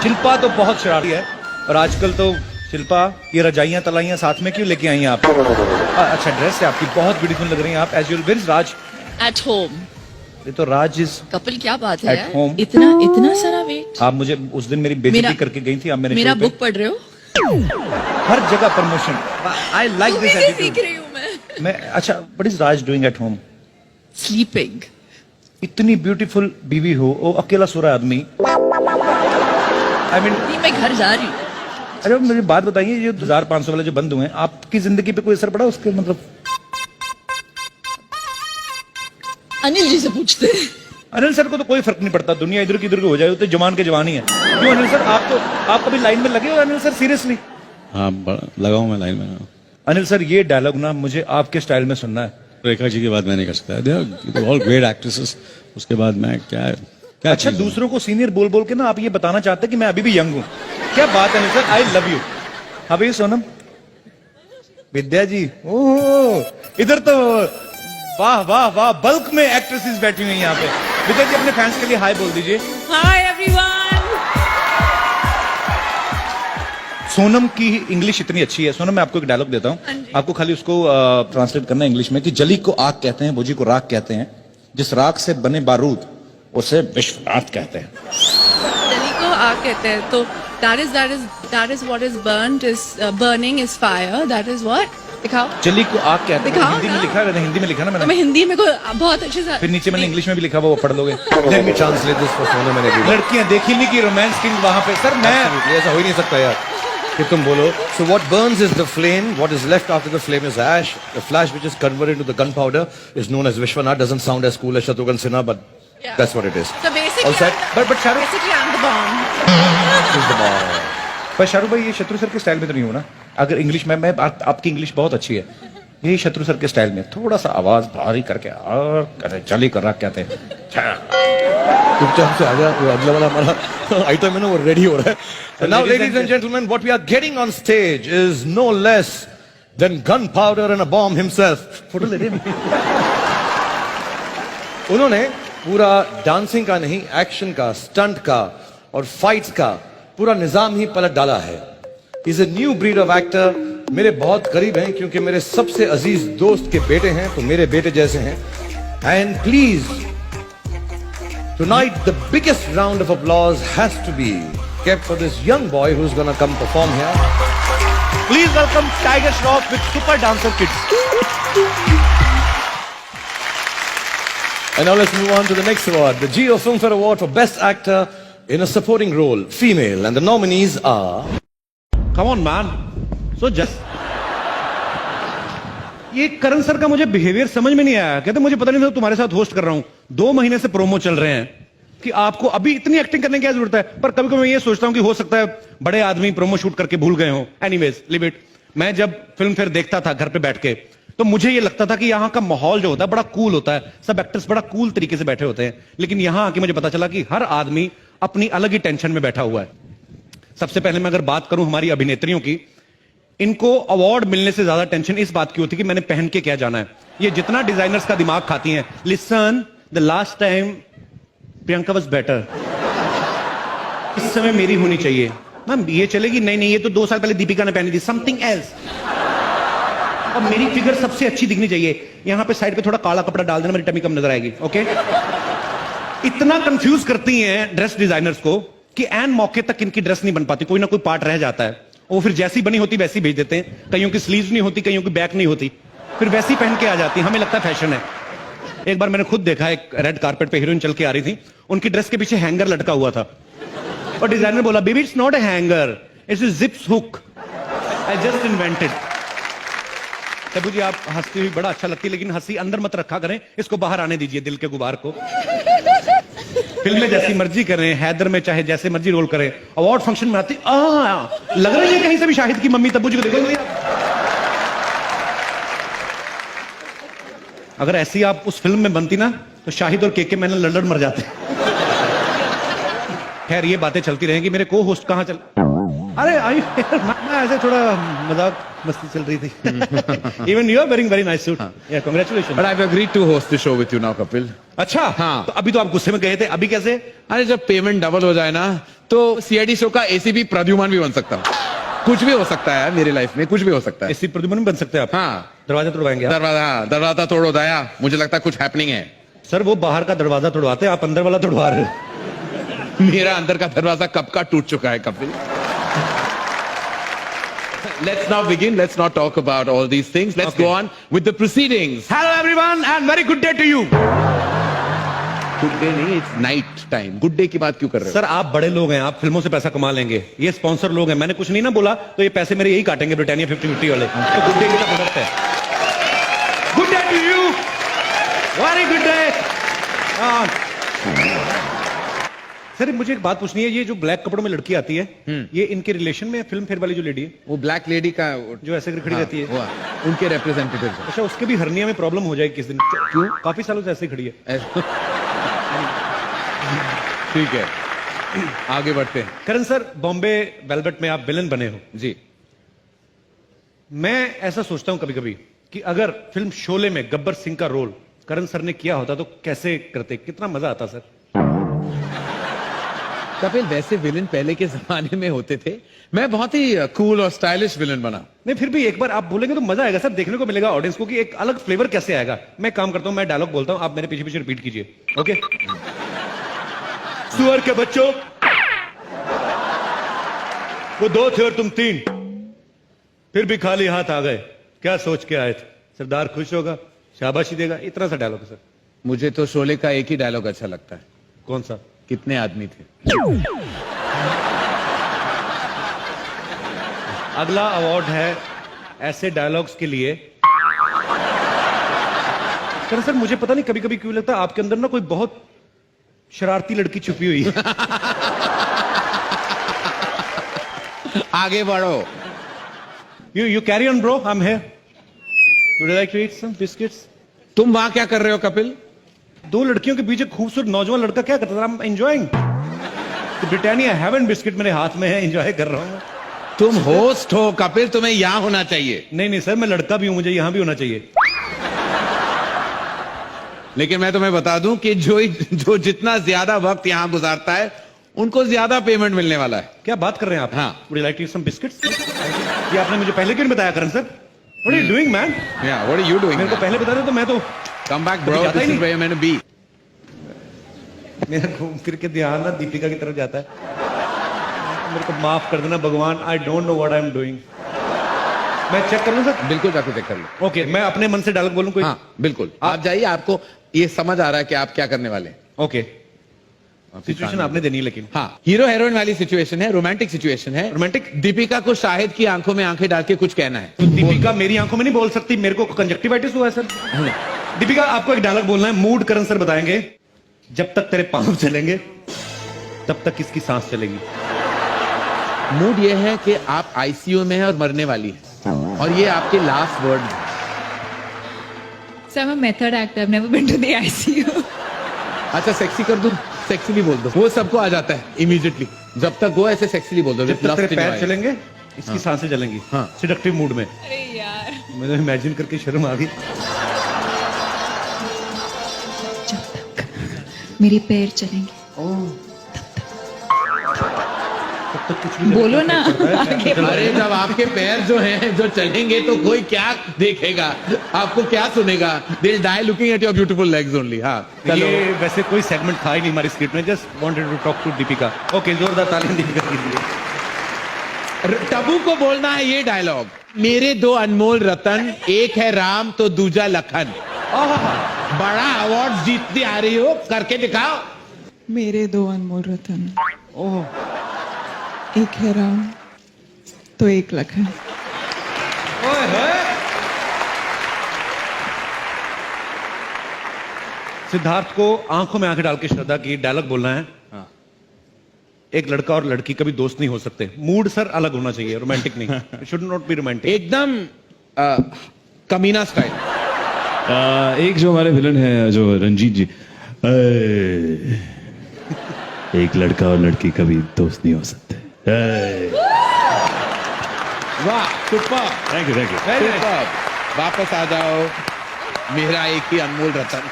शिल्पा तो बहुत शरारती है और आजकल तो शिल्पा ये रजाइयां तलाइयां साथ में क्यों लेके आई हैं आप? अच्छा ड्रेस है आपकी, बहुत ब्यूटीफुल लग रही हैं आप as usual. Where is Raj? At home. ये तो राज इज कपिल क्या बात है At यार? home. इतना सारा वेट। आप मुझे उस दिन मेरी बेइज्जती करके गई थी, आप मेरा बुक पढ़ रहे हो? हर जगह प्रमोशन। आई लाइक दिस सीख एटीट्यूड। रही हूँ मैं। अच्छा what is Raj doing at home? Sleeping. इतनी ब्यूटीफुल बीवी हो, वो अकेला सो रहा है आदमी। आई मीन मैं घर जा रही हूँ। अरे मुझे बात बताइए, ये 2500 वाले जो बंद हुए हैं, आपकी जिंदगी पे कोई असर पड़ा उसके? मतलब अनिल जी से पूछते हैं। अनिल सर को तो कोई फर्क नहीं पड़ता, दुनिया इधर की हो जाए, तो जवान के जवान ही है। क्यों अनिल सर, आप कभी लाइन में लगे हो अनिल सर? सीरियसली? हाँ लगा हूँ मैं लाइन में। अनिल सर ये डायलॉग ना मुझे आपके स्टाइल में सुनना है। रेखा जी के बाद मैं नहीं कर सकता। ऑल ग्रेट एक्ट्रेसेस, उसके बाद मैं क्या अच्छा दूसरों को सीनियर बोल बोल के ना आप ये बताना चाहते हैं कि मैं अभी भी यंग हूँ? क्या बात है Anil sir, I love you. अभी सोनम, विद्या जी, ओह इधर तो वाह वाह वाह, बल्क में एक्ट्रेसेस बैठी हुई हैं यहाँ पे। विद्या जी अपने फैंस के लिए हाय बोल दीजिए। Hi everyone. सोनम की इंग्लिश इतनी अच्छी है। सोनम मैं आपको एक डायलॉग देता हूँ, आपको खाली उसको ट्रांसलेट करना है इंग्लिश में कि जली को आग कहते हैं, भुजी को राख कहते हैं, जिस राख से बने बारूद उसे विश्वनाथ कहते हैं। जली को आग कहते हैं, तो that is what is burnt is burning is fire, that is what। दिखाओ। जली को आग कहते हैं, दिखाओ हिंदी में ना। लिखा है, हिंदी में लिखा ना तो मैं मैंने। हिंदी में को बहुत अच्छे से, फिर नीचे मैंने इंग्लिश में भी लिखा हुआ, वो पढ़ लोगे। Let me translate this for Sonam and everyone. लड़कियां देखी नहीं कि रोमांस किंग वहां पे। सर मैं Absolutely, ऐसा हो ही नहीं सकता यार कि तुम बोलो। So what burns is the flame, what is left after the flame is ash. The flash which is converted into the gunpowder is known as Vishwanath. Doesn't sound as cool as Shatrughan Sinha, but Yeah. that's what it is. so basically All set? but Shahrukh basically I'm the bomb। Is the ball. पर शाहरुख भाई ये शत्रु sir के style में तो नहीं हो ना? अगर इंग्लिश में आपकी इंग्लिश बहुत अच्छी है, यही शत्रु सर के स्टाइल में थोड़ा सा आवाज भारी करके और चली कर रख कहते हैं। चुपचाप से आजा, वो अगला वाला हमारा आइटम है ना वो रेडी हो रहा है। So now ladies and gentlemen, what we are getting on stage is no less than gunpowder and a bomb himself. Photo ले रहे उन्होंने पूरा डांसिंग का नहीं, एक्शन का, स्टंट का और फाइट्स का पूरा निजाम ही पलट डाला है। Is a new breed of actor. मेरे बहुत करीब हैं क्योंकि मेरे सबसे अजीज दोस्त के बेटे हैं, तो मेरे बेटे जैसे हैं। And please tonight the biggest round of applause has to be kept for this young boy who's gonna come perform here. Please welcome Tiger Shroff with Super Dancer Kids. And now let's move on to the next award, the Geo Filmfare Award for Best Actor in a Supporting Role, Female, and the nominees are... Come on man, so just ये करण sir का मुझे behaviour समझ में नहीं आया। कहते मुझे पता नहीं था तुम्हारे साथ होस्ट कर रहा हूं, 2 महीने से प्रोमो चल रहे हैं कि आपको अभी इतनी एक्टिंग करने की क्या जरूरत है। पर कभी कभी मैं ये सोचता हूं कि हो सकता है बड़े आदमी प्रोमो शूट करके भूल गए हो। Anyways live it. मैं जब फिल्म फेयर देखता था घर पे बैठ के, तो मुझे ये लगता था कि यहाँ का माहौल जो होता है बड़ा कूल होता है, सब एक्टर्स बड़ा कूल तरीके से बैठे होते हैं। लेकिन यहाँ आके मुझे पता चला कि हर आदमी अपनी अलग ही टेंशन में बैठा हुआ है। सबसे पहले मैं अगर बात करूं हमारी अभिनेत्रियों की, इनको अवार्ड मिलने से ज्यादा टेंशन इस बात की होती कि मैंने पहन के क्या जाना है। ये जितना डिजाइनर्स का दिमाग खाती हैं। Listen, the last time Priyanka was better, इस समय मेरी होनी चाहिए। मैम ये चलेगी? नहीं ये तो 2 साल पहले दीपिका ने पहनी थी, समथिंग एल्स। और मेरी फिगर सबसे अच्छी दिखनी चाहिए। यहां पे साइड पे थोड़ा काला कपड़ा डाल देना, मेरी टमी कम नजर आएगी। ओके इतना कंफ्यूज करती हैं ड्रेस डिजाइनर्स को कि एन मौके तक इनकी ड्रेस नहीं बन पाती, कोई ना कोई पार्ट रह जाता है। वो फिर जैसी बनी होती वैसी भेज देते हैं। कईयों की स्लीव्स नहीं होती, कईयों की बैक नहीं होती, फिर वैसी पहन के आ जाती। हमें लगता है फैशन है। एक बार मैंने खुद देखा, एक रेड कारपेट पे हीरोइन चल के आ रही थी, उनकी ड्रेस के पीछे हैंगर लटका हुआ था और डिजाइनर बोला baby it's not a hanger, it's a zips hook, I just invented. Tabu ji आप हंसती हुई बड़ा अच्छा लगती है, लेकिन हंसी अंदर मत रखा करें, इसको बाहर आने दीजिए, दिल के गुबार को। फिल्म में जैसी मर्जी करें, हैदर में चाहे जैसे मर्जी रोल करें, अवार्ड फंक्शन में आती लग रही है कहीं से भी शाहिद की मम्मी। तब्बू जी को देखो, अगर ऐसी आप उस फिल्म में बनती ना तो शाहिद और केके मैंने लड़न मर जाते। खैर ये बातें चलती रहेंगी। मेरे को होस्ट कहां चल, अरे आई मैं ऐसे थोड़ा मजाक मस्ती चल रही थी। Even you are wearing very nice suit, या congratulation. But I've agreed to host the show with you now, Kapil. अच्छा हाँ। तो अभी तो आप गुस्से में गए थे, अभी कैसे? अरे जब पेमेंट डबल हो जाए ना तो सीआईडी शो का एसीपी प्रद्युमन भी बन सकता हूँ। कुछ भी हो सकता है मेरी लाइफ में, कुछ भी हो सकता है। ऐसी प्रद्युमन भी बन सकते हैं आप। हाँ, दरवाजा तोड़वाएंगे आप? दरवाजा तोड़ो दया, मुझे लगता है कुछ हैपनिंग है। सर वो बाहर का दरवाजा तोड़वाते हैं, आप अंदर वाला तोड़वा रहे हो। मेरा अंदर का दरवाजा कब का टूट चुका है Kapil. Let's now begin. Let's not talk about all these things. Let's Okay. go on with the proceedings. Hello everyone and very good day to you. Good day नहीं, it's night time. Good day की बात क्यों कर रहे हो? Sir आप बड़े लोग हैं, आप फिल्मों से पैसा कमा लेंगे, ये स्पॉन्सर लोग हैं, मैंने कुछ नहीं ना बोला तो ये पैसे मेरे यही काटेंगे ब्रिटानिया 50-50 वाले। तो गुड डे की प्रोडक्ट है। Good day to you, very good day. Sir मुझे एक बात पूछनी है, ये जो ब्लैक कपड़ों में लड़की आती है, ये इनके रिलेशन में है फिल्म फेयर वाली जो लेडी है, वो ब्लैक लेडी का जो ऐसे खड़ी रहती है? वो उनके रिप्रेजेंटेटिव है। अच्छा, उसके भी हर्निया में प्रॉब्लम हो जाएगी किस दिन? क्यों? काफी सालों से ऐसे ही खड़ी है। ठीक है, आगे बढ़ते हैं। करण सर, बॉम्बे वेलवेट में आप विलन बने हो जी। मैं ऐसा सोचता हूं कभी कभी कि अगर फिल्म शोले में गब्बर सिंह का रोल करण सर ने किया होता तो कैसे करते, कितना मजा आता सर। कपिल वैसे विलन पहले के जमाने में होते थे, मैं बहुत ही कूल और स्टाइलिश विलन बना। नहीं फिर भी एक बार आप बोलेंगे तो मजा आएगा सर, देखने को मिलेगा ऑडियंस को कि एक अलग फ्लेवर कैसे आएगा। मैं काम करता हूं, मैं डायलॉग बोलता हूं, आप मेरे पीछे पीछे रिपीट कीजिए, ओके? सुअर के बच्चों, वो 2 थे और तुम 3, फिर भी खाली हाथ आ गए, क्या सोच के आए थे? सरदार खुश होगा, शाबाशी देगा, इतना सा डायलॉग है सर। मुझे तो शोले का एक ही डायलॉग अच्छा लगता है। कौन सा? कितने आदमी थे। अगला अवार्ड है ऐसे डायलॉग्स के लिए। सर मुझे पता नहीं कभी कभी क्यों लगता है आपके अंदर ना कोई बहुत शरारती लड़की छुपी हुई है। आगे बढ़ो। You carry on bro, I'm here. Would you like to eat some biscuits? तुम वहां क्या कर रहे हो कपिल? 2 लड़कियों के बीच एक खूबसूरत नौजवान लड़का क्या करता था? I'm enjoying. तो ब्रिटानिया हेवन बिस्किट मेरे हाथ में है, एंजॉय कर रहा हूं। तुम होस्ट हो कपिल, तुम्हें यहां होना चाहिए। नहीं सर, मैं लड़का भी हूं, मुझे यहां भी होना चाहिए। लेकिन मैं तुम्हें बता दूं कि जो जितना ज्यादा वक्त यहां गुजारता है उनको ज्यादा पेमेंट मिलने वाला है। क्या बात कर रहे हैं आप? हाँ। Would you like to eat some biscuits? ये आपने मुझे पहले क्यों नहीं बताया करण sir? What are you doing man? Yeah, what are you doing? मेरे को पहले बता दे तो मैं तो Come back bro, जाता ही this is नहीं। where you're meant to be. मेरा घूम फिर के ध्यान ना दीपिका की तरफ जाता है। मेरे को माफ कर देना भगवान, I don't know what I am doing. मैं चेक कर लूं सर? बिल्कुल जाके चेक कर लो। ओके, मैं अपने मन से डायलॉग बोलूं कोई? हाँ बिल्कुल, आप जाइए, आपको ये समझ आ रहा है कि आप क्या करने वाले हैं। ओके, सिचुएशन आपने देनी है लेकिन। हाँ, हीरो हीरोइन वाली सिचुएशन है, रोमांटिक सिचुएशन है। रोमांटिक? दीपिका को शाहिद की आंखों में आंखें डाल के कुछ कहना है। तो दीपिका मेरी आंखों में नहीं बोल सकती, मेरे को कंजक्टिवाइटिस हुआ है सर। दीपिका आपको एक डायलॉग बोलना है, मूड करण सर बताएंगे। जब तक तेरे पांव चलेंगे तब तक किसकी सांस चलेगी। मूड ये है कि आप आईसीयू में हैं और मरने वाली है, और ये आपके लास्ट वर्ड हैं। So I'm a method actor. I've never been to the ICU. अच्छा सेक्सी कर दूं, सेक्सीली बोल दो, वो सबको आ जाता है इमीडिएटली। जब तक वो ऐसे सेक्सीली बोल दो, जब तक तेरे पैर चलेंगे इसकी सांसें चलेंगी। हाँ। सिडक्टिव मूड में। अरे यार। मुझे इमेजिन करके शर्म आ गई। जब तक मेरे पैर चलेंगे। तब तक कुछ भी बोलो ना। अरे जब आपके पैर जो हैं जो चलेंगे तो कोई क्या देखेगा, आपको क्या सुनेगा? They'll die looking at your beautiful legs only. हाँ चलो। ये वैसे कोई सेगमेंट था ही नहीं हमारी स्क्रिप्ट में, just wanted to talk to Deepika. Okay, जोरदार तालियां दीपिका के लिए। टबू को बोलना है ये डायलॉग, मेरे 2 अनमोल रतन, एक है राम तो दूजा लखन। बड़ा अवार्ड जीतती आ रही हो, करके दिखाओ। मेरे 2 अनमोल रतन, एक है राम तो एक लखन। ओए होए। सिद्धार्थ को आंखों में आंखें डाल के श्रद्धा की डायलॉग बोलना है। हाँ। एक लड़का और लड़की कभी दोस्त नहीं हो सकते। मूड सर अलग होना चाहिए, रोमांटिक नहीं। It should not be romantic. एकदम कमीना स्टाइल। एक जो हमारे विलन है जो रंजीत जी, एक लड़का और लड़की कभी दोस्त नहीं हो सकते। वाह, सुपर, थैंक यू सुपर। वापस आ जाओ, मेरा एक ही अनमोल रतन।